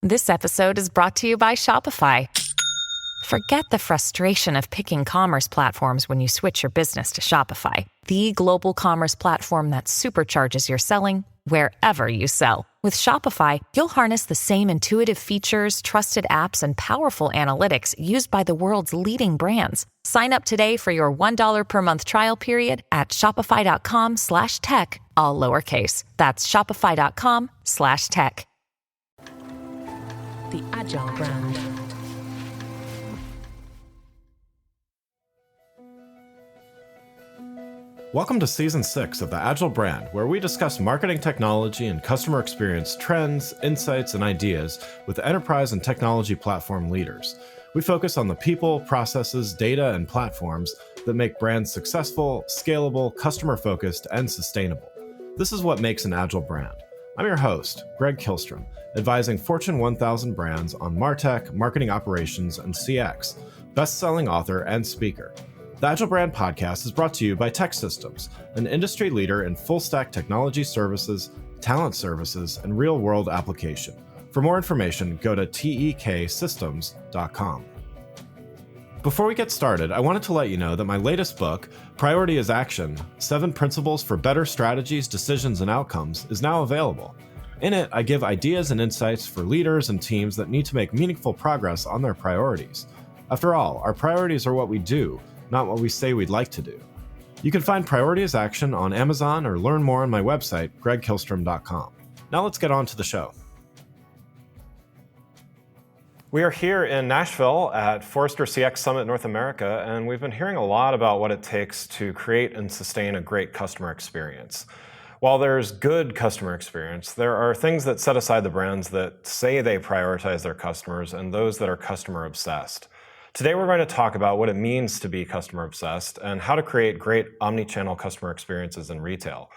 This episode is brought to you by Shopify. Forget the frustration of picking commerce platforms when you switch your business to Shopify, the global commerce platform that supercharges your selling wherever you sell. With Shopify, you'll harness the same intuitive features, trusted apps, and powerful analytics used by the world's leading brands. Sign up today for your $1 per month trial period at shopify.com/tech, all lowercase. That's shopify.com/tech. The Agile brand. Welcome to Season 6 of the Agile brand, where we discuss marketing technology and customer experience trends, insights, and ideas with enterprise and technology platform leaders. We focus on the people, processes, data, and platforms that make brands successful, scalable, customer-focused, and sustainable. This is what makes an Agile brand. I'm your host, Greg Kihlstrom, advising Fortune 1000 brands on MarTech, marketing operations, and CX, best-selling author and speaker. The Agile Brand Podcast is brought to you by TechSystems, an industry leader in full-stack technology services, talent services, and real-world application. For more information, go to teksystems.com. Before we get started, I wanted to let you know that my latest book, Priority is Action: 7 Principles for Better Strategies, Decisions, and Outcomes, is now available. In it, I give ideas and insights for leaders and teams that need to make meaningful progress on their priorities. After all, our priorities are what we do, not what we say we'd like to do. You can find Priority is Action on Amazon or learn more on my website, gregkihlstrom.com. Now let's get on to the show. We are here in Nashville at Forrester CX Summit North America, and we've been hearing a lot about what it takes to create and sustain a great customer experience. While there's good customer experience, there are things that set aside the brands that say they prioritize their customers and those that are customer obsessed. Today we're going to talk about what it means to be customer obsessed and how to create great omnichannel customer experiences in retail.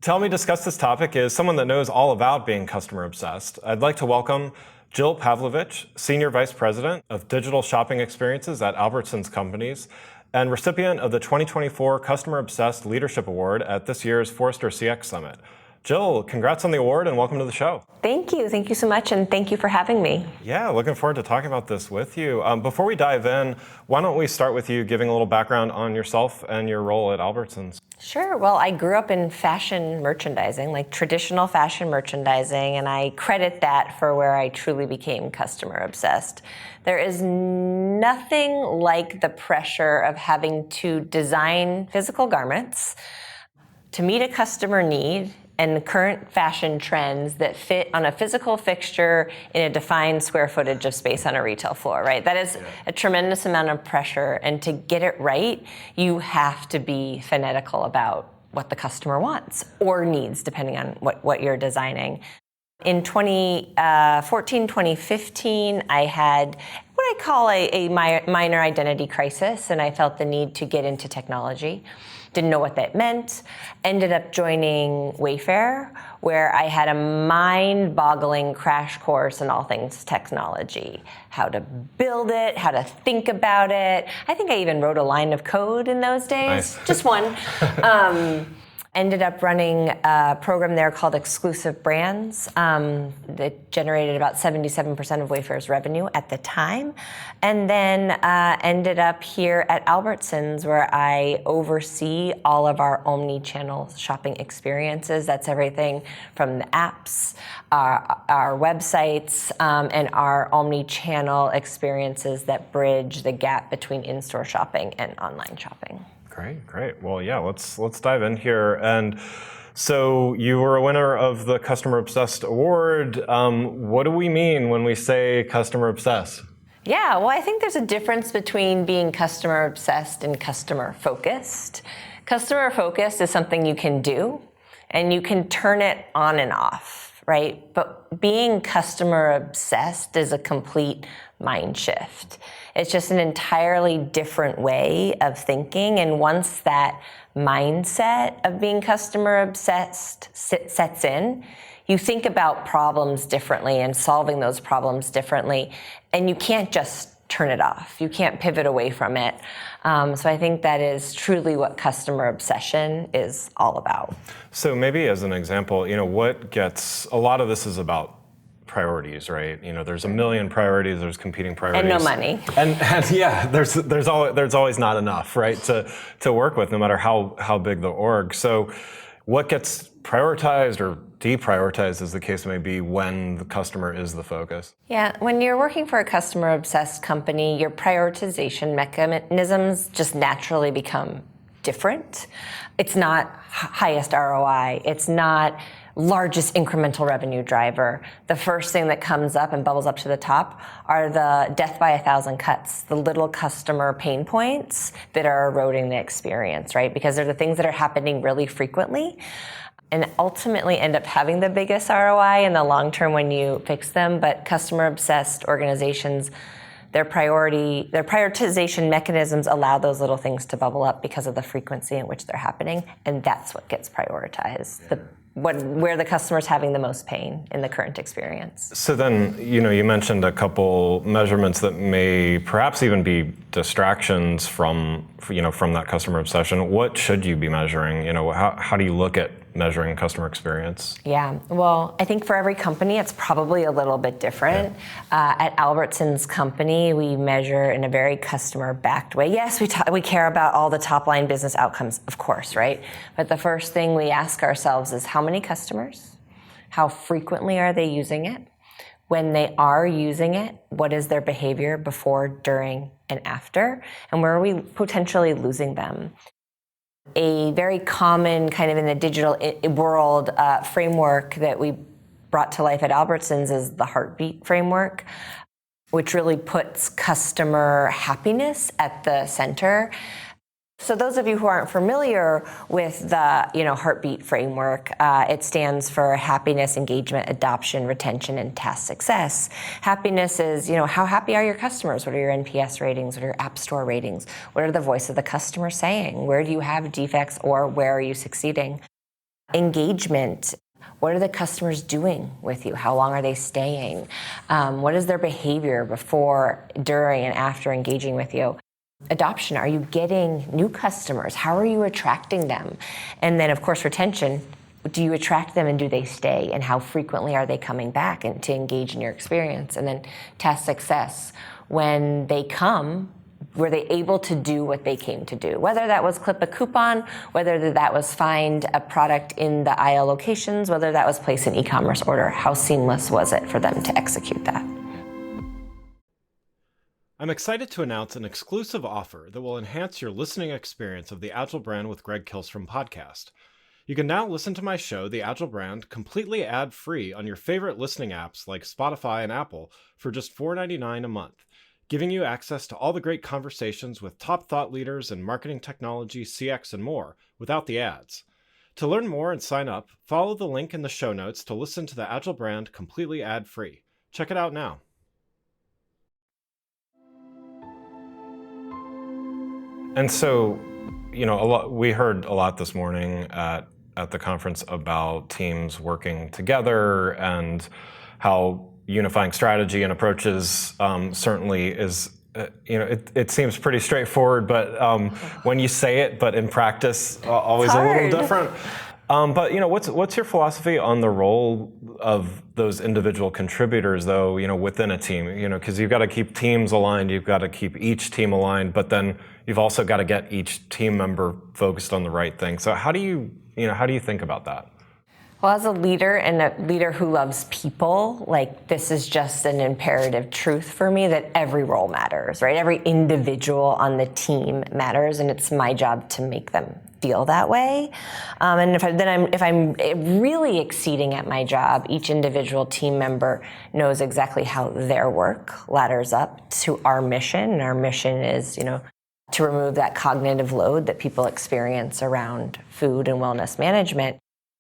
To help me discuss this topic is someone that knows all about being customer obsessed. I'd like to welcome Jill Pavlovich, Senior Vice President of Digital Shopping Experiences at Albertsons Companies, and recipient of the 2024 Customer Obsessed Leadership Award at this year's Forrester CX Summit. Jill, congrats on the award and welcome to the show. Thank you. Thank you so much, and thank you for having me. Yeah, looking forward to talking about this with you. Before we dive in, why don't we start with you giving a little background on yourself and your role at Albertsons? Sure. Well, I grew up in fashion merchandising, like traditional fashion merchandising, and I credit that for where I truly became customer obsessed. There is nothing like the pressure of having to design physical garments to meet a customer need and current fashion trends that fit on a physical fixture in a defined square footage of space on a retail floor, right? That is a tremendous amount of pressure, and to get it right, you have to be fanatical about what the customer wants or needs, depending on what you're designing. In 2014, 2015, I had what I call a minor identity crisis, and I felt the need to get into technology. Didn't know what that meant. Ended up joining Wayfair, where I had a mind-boggling crash course in all things technology. How to build it, how to think about it. I think I even wrote a line of code in those days. Nice. Just one. Ended up running a program there called Exclusive Brands that generated about 77% of Wayfair's revenue at the time. And then ended up here at Albertsons, where I oversee all of our omni-channel shopping experiences. That's everything from the apps, our websites, and our omni-channel experiences that bridge the gap between in-store shopping and online shopping. Great. Well, yeah, let's dive in here. And so you were a winner of the Customer Obsessed Award. What do we mean when we say customer obsessed? Yeah, well, I think there's a difference between being customer obsessed and customer focused. Customer focused is something you can do, and you can turn it on and off, right? But being customer obsessed is a complete mind shift. It's just an entirely different way of thinking. And once that mindset of being customer obsessed sets in, you think about problems differently and solving those problems differently. And you can't just turn it off. You can't pivot away from it. So I think that is truly what customer obsession is all about. So maybe as an example, what gets, a lot of this is about priorities, right? There's a million priorities, there's competing priorities. And no money. And yeah, there's always not enough, right, to work with, no matter how big the org. So what gets prioritized or deprioritized, as the case may be, when the customer is the focus? Yeah, when you're working for a customer-obsessed company, your prioritization mechanisms just naturally become different. It's not highest ROI. It's not largest incremental revenue driver. The first thing that comes up and bubbles up to the top are the death by 1,000 cuts, the little customer pain points that are eroding the experience, right? Because they're the things that are happening really frequently and ultimately end up having the biggest ROI in the long term when you fix them. But customer-obsessed organizations, their prioritization mechanisms allow those little things to bubble up because of the frequency in which they're happening, and that's what gets prioritized. Yeah. Where the customer's having the most pain in the current experience. So then, you mentioned a couple measurements that may perhaps even be distractions from that customer obsession. What should you be measuring? How do you look at measuring customer experience? Yeah, well, I think for every company, it's probably a little bit different. Yeah. At Albertsons Company, we measure in a very customer-backed way. Yes, we care about all the top-line business outcomes, of course, right? But the first thing we ask ourselves is how many customers? How frequently are they using it? When they are using it, what is their behavior before, during, and after? And where are we potentially losing them? A very common kind of in the digital world framework that we brought to life at Albertsons is the heartbeat framework, which really puts customer happiness at the center. So those of you who aren't familiar with the heartbeat framework, it stands for happiness, engagement, adoption, retention, and task success. Happiness is, how happy are your customers? What are your NPS ratings? What are your App Store ratings? What are the voice of the customer saying? Where do you have defects or where are you succeeding? Engagement. What are the customers doing with you? How long are they staying? What is their behavior before, during, and after engaging with you? Adoption, are you getting new customers? How are you attracting them? And then, of course, retention, do you attract them and do they stay? And how frequently are they coming back and to engage in your experience? And then task success, when they come, were they able to do what they came to do? Whether that was clip a coupon, whether that was find a product in the aisle locations, whether that was place an e-commerce order, how seamless was it for them to execute that? I'm excited to announce an exclusive offer that will enhance your listening experience of the Agile Brand with Greg Kihlstrom podcast. You can now listen to my show, The Agile Brand, completely ad-free on your favorite listening apps like Spotify and Apple for just $4.99 a month, giving you access to all the great conversations with top thought leaders in marketing technology, CX, and more without the ads. To learn more and sign up, follow the link in the show notes to listen to The Agile Brand completely ad-free. Check it out now. And so, we heard a lot this morning at the conference about teams working together and how unifying strategy and approaches certainly is, it seems pretty straightforward, but when you say it, but in practice, always a little different. But what's your philosophy on the role of those individual contributors, though, within a team? Because you've got to keep teams aligned, you've got to keep each team aligned, but then you've also got to get each team member focused on the right thing. So how do you think about that? Well, as a leader and a leader who loves people, this is just an imperative truth for me that every role matters, right? Every individual on the team matters, and it's my job to make them feel that way. And if I'm really exceeding at my job, each individual team member knows exactly how their work ladders up to our mission. And our mission is, to remove that cognitive load that people experience around food and wellness management.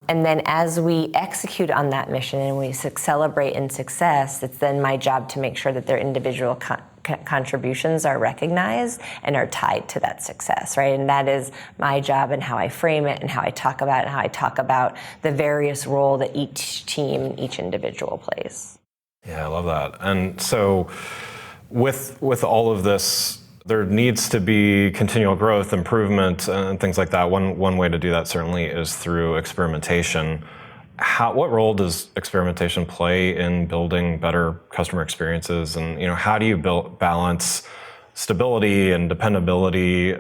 And then as we execute on that mission and we celebrate in success, it's then my job to make sure that their individual contributions are recognized and are tied to that success, right? And that is my job and how I frame it and how I talk about it and how I talk about the various role that each team, each individual plays. Yeah, I love that. And so with all of this, there needs to be continual growth, improvement, and things like that. One way to do that certainly is through experimentation. what role does experimentation play in building better customer experiences? And how do you balance stability and dependability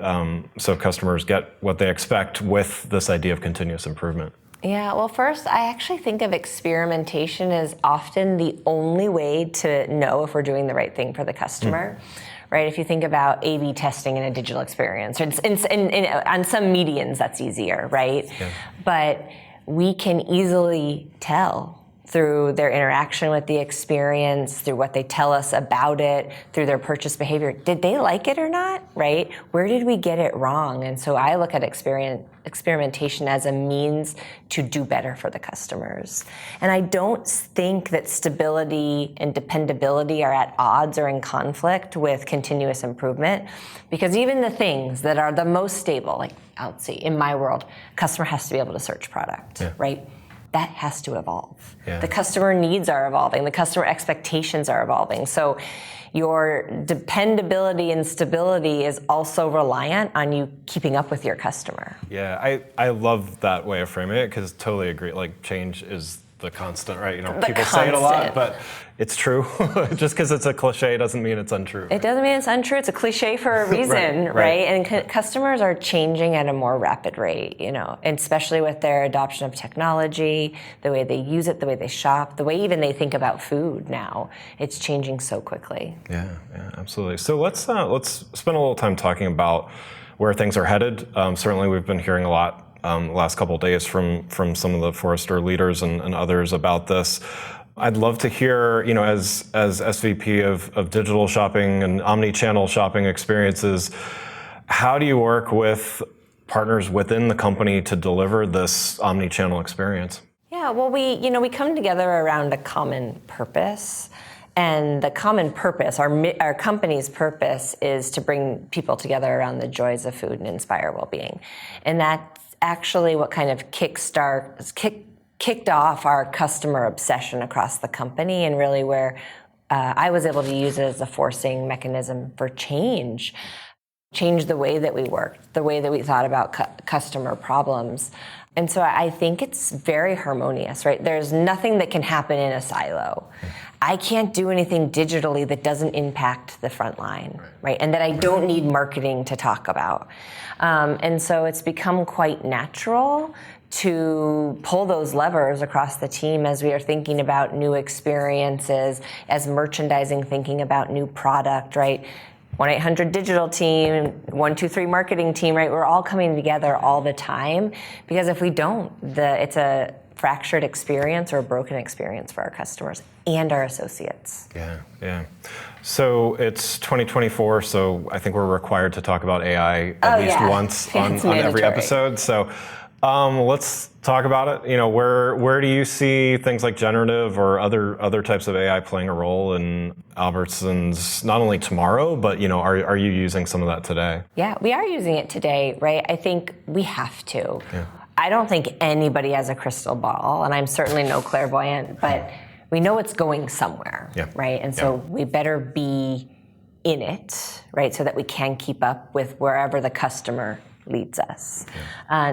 so customers get what they expect with this idea of continuous improvement? Yeah, well, first, I actually think of experimentation as often the only way to know if we're doing the right thing for the customer. Right? If you think about A/B testing in a digital experience, on some medians that's easier, right? Yeah. But we can easily tell through their interaction with the experience, through what they tell us about it, through their purchase behavior. Did they like it or not, right? Where did we get it wrong? And so I look at experimentation as a means to do better for the customers. And I don't think that stability and dependability are at odds or in conflict with continuous improvement, because even the things that are the most stable, like let's see, in my world, customer has to be able to search product, right? That has to evolve. Yeah. The customer needs are evolving. The customer expectations are evolving. So your dependability and stability is also reliant on you keeping up with your customer. Yeah, I love that way of framing it, because totally agree. Like, change is the constant, right? People say it a lot, but it's true. Just because it's a cliche doesn't mean it's untrue. Right? It doesn't mean it's untrue. It's a cliche for a reason, right? And customers are changing at a more rapid rate, and especially with their adoption of technology, the way they use it, the way they shop, the way even they think about food now. It's changing so quickly. Yeah, absolutely. So let's spend a little time talking about where things are headed. Certainly, we've been hearing a lot last couple of days from some of the Forrester leaders and others about this. I'd love to hear, as SVP of digital shopping and omnichannel shopping experiences, how do you work with partners within the company to deliver this omnichannel experience? Yeah, well, we come together around a common purpose. And the common purpose, our company's purpose, is to bring people together around the joys of food and inspire well-being. And that's actually what kind of kicked off our customer obsession across the company, and really where I was able to use it as a forcing mechanism for change the way that we worked, the way that we thought about customer problems. And so I think it's very harmonious, right? There's nothing that can happen in a silo. I can't do anything digitally that doesn't impact the front line, right? And that I don't need marketing to talk about. And so it's become quite natural to pull those levers across the team as we are thinking about new experiences, as merchandising thinking about new product, right? 1-800 digital team, 123 marketing team, right? We're all coming together all the time, because if we don't, it's a fractured experience or a broken experience for our customers and our associates. Yeah. So it's 2024, so I think we're required to talk about AI at least once on every episode. So let's talk about it. Where do you see things like generative or other types of AI playing a role in Albertsons, not only tomorrow, but are you using some of that today? Yeah, we are using it today, right? I think we have to. Yeah. I don't think anybody has a crystal ball, and I'm certainly no clairvoyant, but we know it's going somewhere, right? And so we better be in it, right, so that we can keep up with wherever the customer leads us.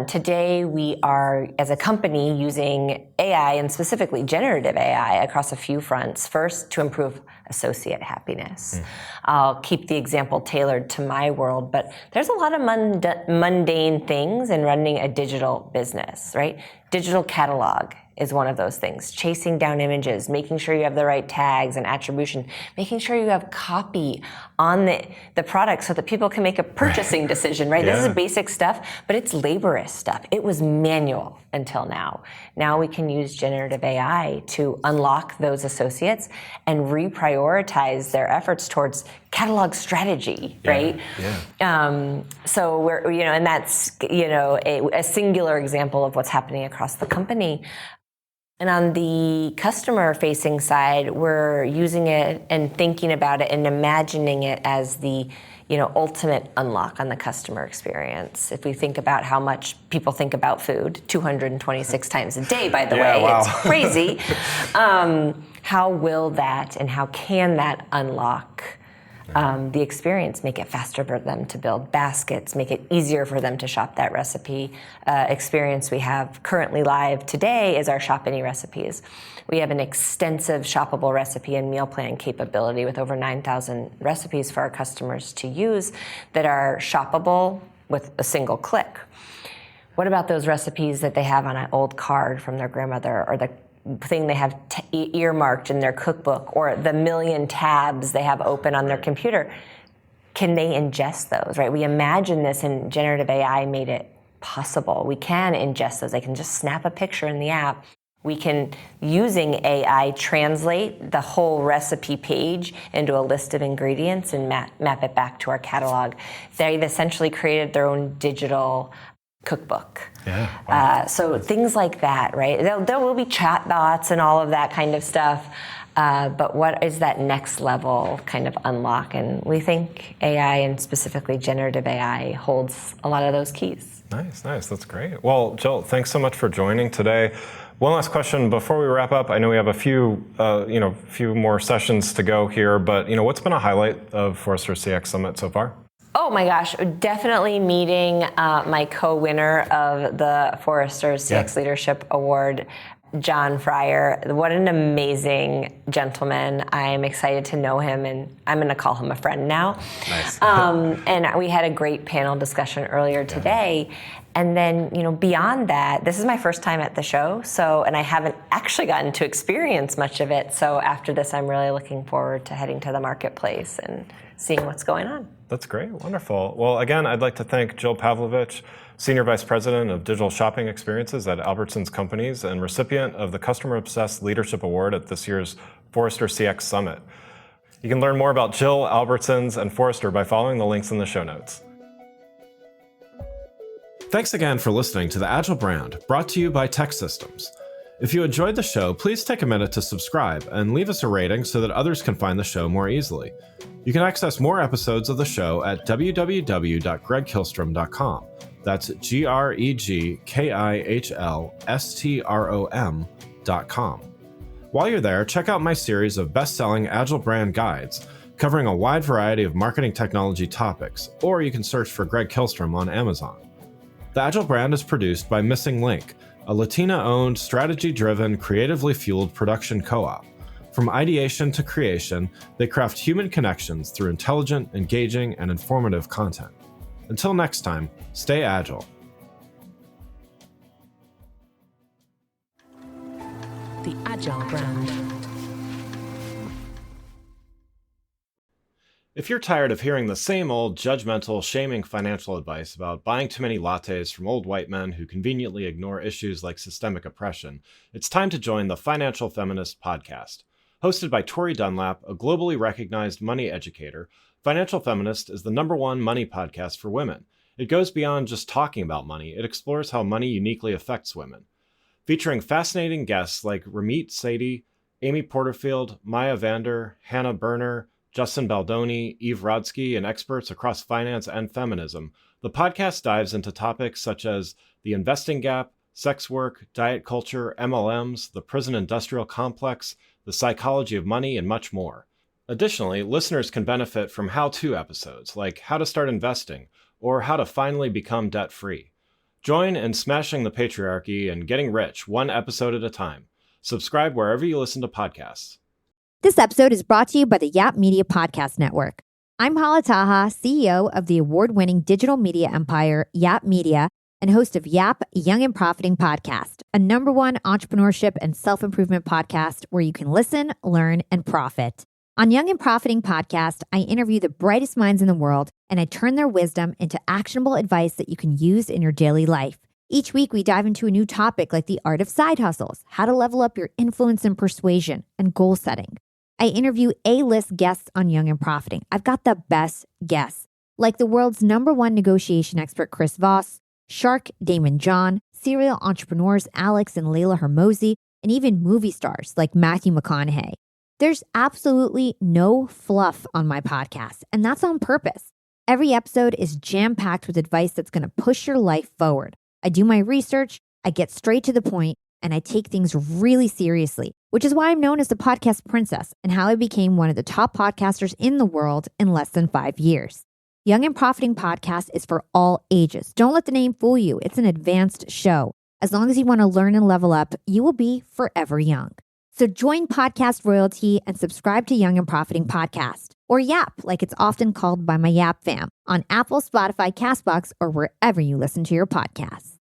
Today, we are, as a company, using AI, and specifically generative AI, across a few fronts. First, to improve associate happiness. I'll keep the example tailored to my world, but there's a lot of mundane things in running a digital business, right? Digital catalog is one of those things. Chasing down images, making sure you have the right tags and attribution, making sure you have copy on the product so that people can make a purchasing decision, right? This is basic stuff, but it's laborious stuff. It was manual until now. Now we can use generative AI to unlock those associates and reprioritize their efforts towards catalog strategy, right? So we're, and that's, a singular example of what's happening across the company. And on the customer-facing side, we're using it and thinking about it and imagining it as the, ultimate unlock on the customer experience. If we think about how much people think about food, 226 times a day, by the way, wow. It's crazy. How will that and how can that unlock The experience, make it faster for them to build baskets, make it easier for them to shop that recipe. Experience we have currently live today is our Shop Any Recipes. We have an extensive shoppable recipe and meal plan capability with over 9,000 recipes for our customers to use that are shoppable with a single click. What about those recipes that they have on an old card from their grandmother, or the thing they have earmarked in their cookbook, or the million tabs they have open on their computer? Can they ingest those, right? We imagine this, and generative AI made it possible. We can ingest those. They can just snap a picture in the app. We can, using AI, translate the whole recipe page into a list of ingredients and map it back to our catalog. They've essentially created their own digital cookbook. Yeah. Wow. So things like that, right? There will be chat bots and all of that kind of stuff. But what is that next level kind of unlock? And we think AI, and specifically generative AI, holds a lot of those keys. Nice. That's great. Well, Jill, thanks so much for joining today. One last question before we wrap up. I know we have a few more sessions to go here, but what's been a highlight of Forrester CX Summit so far? Oh my gosh, definitely meeting my co-winner of the Forrester CX Leadership Award, John Fryer. What an amazing gentleman. I'm excited to know him, and I'm going to call him a friend now. Nice. And we had a great panel discussion earlier today. And then, beyond that, this is my first time at the show, and I haven't actually gotten to experience much of it. So after this, I'm really looking forward to heading to the marketplace and seeing what's going on. That's great. Wonderful. Well, again, I'd like to thank Jill Pavlovich, Senior Vice President of Digital Shopping Experiences at Albertsons Companies and recipient of the Customer Obsessed Leadership Award at this year's Forrester CX Summit. You can learn more about Jill, Albertsons, and Forrester by following the links in the show notes. Thanks again for listening to The Agile Brand, brought to you by Tech Systems. If you enjoyed the show, please take a minute to subscribe and leave us a rating so that others can find the show more easily. You can access more episodes of the show at www.gregkihlstrom.com. That's GregKihlstrom.com. While you're there, check out my series of best-selling Agile Brand guides covering a wide variety of marketing technology topics, or you can search for Greg Kihlstrom on Amazon. The Agile Brand is produced by Missing Link, a Latina-owned, strategy-driven, creatively fueled production co-op. From ideation to creation, they craft human connections through intelligent, engaging, and informative content. Until next time, stay agile. The Agile Brand. If you're tired of hearing the same old judgmental, shaming financial advice about buying too many lattes from old white men who conveniently ignore issues like systemic oppression, it's time to join the Financial Feminist podcast. Hosted by Tori Dunlap, a globally recognized money educator, Financial Feminist is the #1 money podcast for women. It goes beyond just talking about money. It explores how money uniquely affects women. Featuring fascinating guests like Ramit Sethi, Amy Porterfield, Maya Vander, Hannah Berner, Justin Baldoni, Eve Rodsky, and experts across finance and feminism, the podcast dives into topics such as the investing gap, sex work, diet culture, MLMs, the prison industrial complex, the psychology of money, and much more. Additionally, listeners can benefit from how-to episodes like how to start investing or how to finally become debt-free. Join in smashing the patriarchy and getting rich one episode at a time. Subscribe wherever you listen to podcasts. This episode is brought to you by the Yap Media Podcast Network. I'm Hala Taha, CEO of the award-winning digital media empire, Yap Media, and host of Yap Young and Profiting Podcast, a #1 entrepreneurship and self-improvement podcast where you can listen, learn, and profit. On Young and Profiting Podcast, I interview the brightest minds in the world, and I turn their wisdom into actionable advice that you can use in your daily life. Each week, we dive into a new topic like the art of side hustles, how to level up your influence and persuasion, and goal setting. I interview A-list guests on Young and Profiting. I've got the best guests, like the world's #1 negotiation expert, Chris Voss, Shark Damon John, serial entrepreneurs Alex and Layla Hermosi, and even movie stars like Matthew McConaughey. There's absolutely no fluff on my podcast, and that's on purpose. Every episode is jam-packed with advice that's going to push your life forward. I do my research, I get straight to the point, and I take things really seriously, which is why I'm known as the podcast princess and how I became one of the top podcasters in the world in less than 5 years. Young and Profiting Podcast is for all ages. Don't let the name fool you. It's an advanced show. As long as you want to learn and level up, you will be forever young. So join Podcast Royalty and subscribe to Young and Profiting Podcast, or YAP, like it's often called by my YAP fam, on Apple, Spotify, CastBox, or wherever you listen to your podcasts.